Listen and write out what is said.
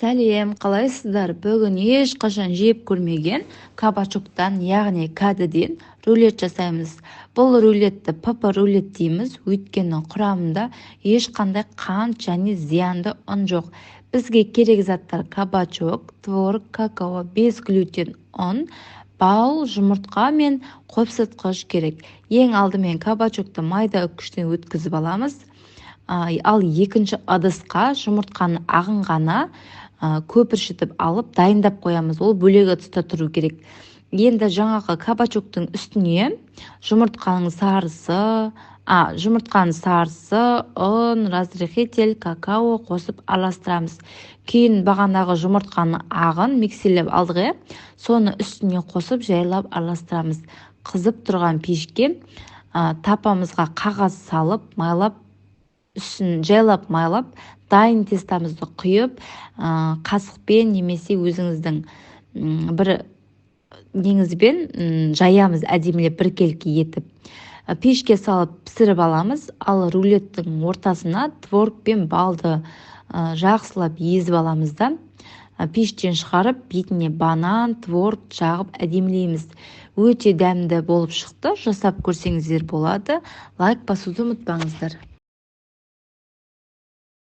Сәлем, қалайсыздар? Бүгін ешқашан жеп көрмеген кабачоктан, яғни кәдіден рулет жасаймыз. Бұл рулетті папа-рулет дейміз, өйткені құрамында ешқандай қант және зиянды ұн жоқ. Бізге керек заттар кабачок, творог, какао, без глютен ұн, бал, жұмыртқа мен қопсытқыш керек. Ең алдымен кабачокты майда үккіштен өткізіп аламыз. Ал екінші ыдысқа жұмыртқаны ағын ғана көпіршітіп алып дайындап қоямыз. Ол бөлегі тұста тұру керек. Енді жаңағы кабачоктың үстіне жұмыртқаның сарысы, ұн, разрыхитель, какао қосып араластырамыз. Кейін бағанағы жұмыртқаны ағын миксерлеп алдық, соны үстіне қосып жайлап араластырамыз. Қызып тұрған пешке тапамызға қағаз салып, үстін жайлап майлап, дайын тестамызды құйып, қасықпен немесе өзіңіздің бір неңізбен жаямыз, әдемілеп біркелкі етіп. Пешке салып пісіріп аламыз, ал рулеттің ортасына творог пен балды жақсылап езіп аламыз да, пештен шығарып, бетіне банан, творог жағып әдемілейміз. Өте дәмді болып шықты, жасап көрсеңіздер болады. Лайк басуды ұмытпаңыздар.